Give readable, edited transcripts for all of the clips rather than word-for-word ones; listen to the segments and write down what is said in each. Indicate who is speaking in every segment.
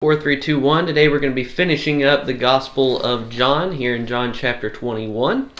Speaker 1: 4, 3, 2, 1. Today we're going to be finishing up the Gospel of John here in John chapter 21.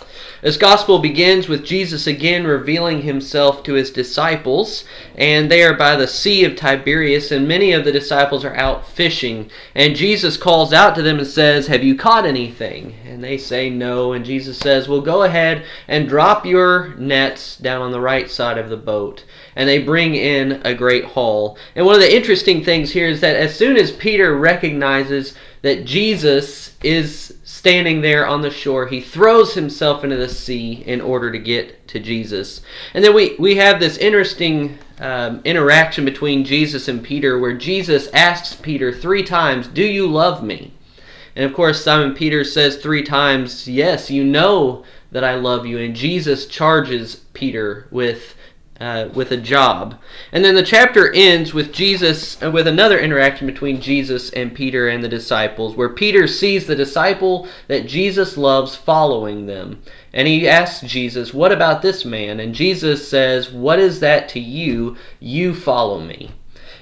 Speaker 1: This Gospel begins with Jesus again revealing himself to his disciples, and they are by the Sea of Tiberias, and many of the disciples are out fishing. And Jesus calls out to them and says, "Have you caught anything?" And they say no, and Jesus says, "Well, go ahead and drop your nets down on the right side of the boat." And they bring in a great haul. And one of the interesting things here is that as soon as Peter recognizes that Jesus is standing there on the shore, he throws himself into the sea in order to get to Jesus. And then we have this interesting interaction between Jesus and Peter, where Jesus asks Peter 3 times, "Do you love me?" And of course Simon Peter says 3 times, "Yes, you know that I love you." And Jesus charges Peter with a job. And then the chapter ends with with another interaction between Jesus and Peter and the disciples, where Peter sees the disciple that Jesus loves following them. And he asks Jesus, "What about this man?" And Jesus says, "What is that to you? You follow me."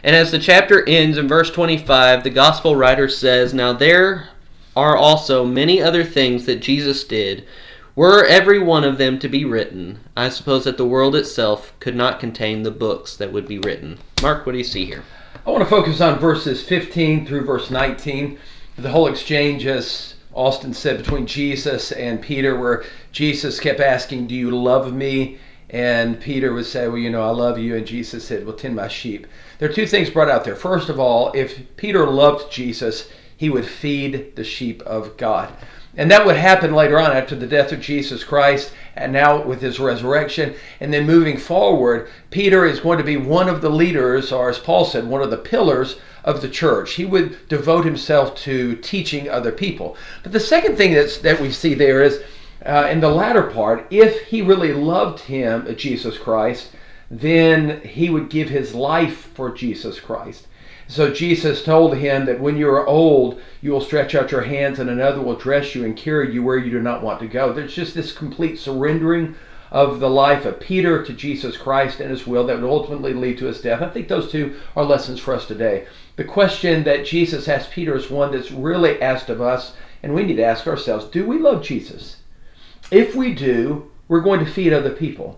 Speaker 1: And as the chapter ends in verse 25, the gospel writer says, "Now there are also many other things that Jesus did. Were every one of them to be written, I suppose that the world itself could not contain the books that would be written." Mark, what do you see here?
Speaker 2: I want to focus on verses 15 through verse 19. The whole exchange, as Austin said, between Jesus and Peter, where Jesus kept asking, "Do you love me?" And Peter would say, "Well, I love you." And Jesus said, "Well, tend my sheep." There are 2 things brought out there. First of all, if Peter loved Jesus, he would feed the sheep of God. And that would happen later on after the death of Jesus Christ, and now with his resurrection. And then moving forward, Peter is going to be one of the leaders, or as Paul said, one of the pillars of the church. He would devote himself to teaching other people. But the second thing that we see there is, in the latter part, if he really loved Jesus Christ, then he would give his life for Jesus Christ. So Jesus told him that when you are old, you will stretch out your hands and another will dress you and carry you where you do not want to go. There's just this complete surrendering of the life of Peter to Jesus Christ and his will that would ultimately lead to his death. I think those 2 are lessons for us today. The question that Jesus asked Peter is one that's really asked of us, and we need to ask ourselves, do we love Jesus? If we do, we're going to feed other people.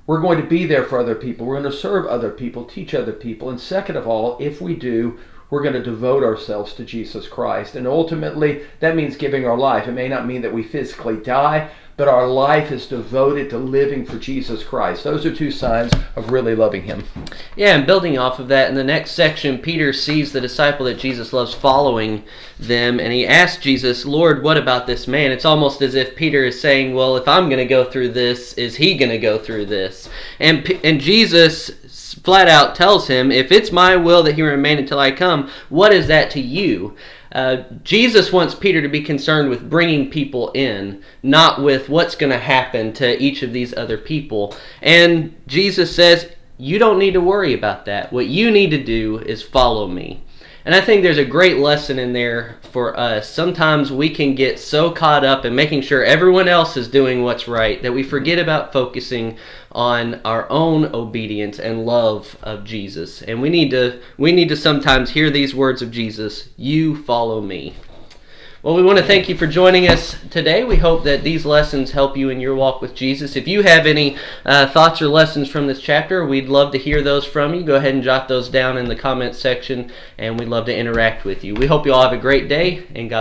Speaker 2: We're going to be there for other people. We're going to serve other people, teach other people. And second of all, if we do, we're going to devote ourselves to Jesus Christ. And ultimately, that means giving our life. It may not mean that we physically die, but our life is devoted to living for Jesus Christ. Those are 2 signs of really loving him.
Speaker 1: Yeah, and building off of that, in the next section, Peter sees the disciple that Jesus loves following them, and he asks Jesus, "Lord, what about this man?" It's almost as if Peter is saying, well, if I'm going to go through this, is he going to go through this? And Jesus flat out tells him, "If it's my will that he remain until I come, what is that to you?" Jesus wants Peter to be concerned with bringing people in, not with what's going to happen to each of these other people. And Jesus says, you don't need to worry about that. What you need to do is follow me. And I think there's a great lesson in there for us. Sometimes we can get so caught up in making sure everyone else is doing what's right that we forget about focusing on our own obedience and love of Jesus. And we need to sometimes hear these words of Jesus, "You follow me." Well, we want to thank you for joining us today. We hope that these lessons help you in your walk with Jesus. If you have any thoughts or lessons from this chapter, we'd love to hear those from you. Go ahead and jot those down in the comments section, and we'd love to interact with you. We hope you all have a great day, and God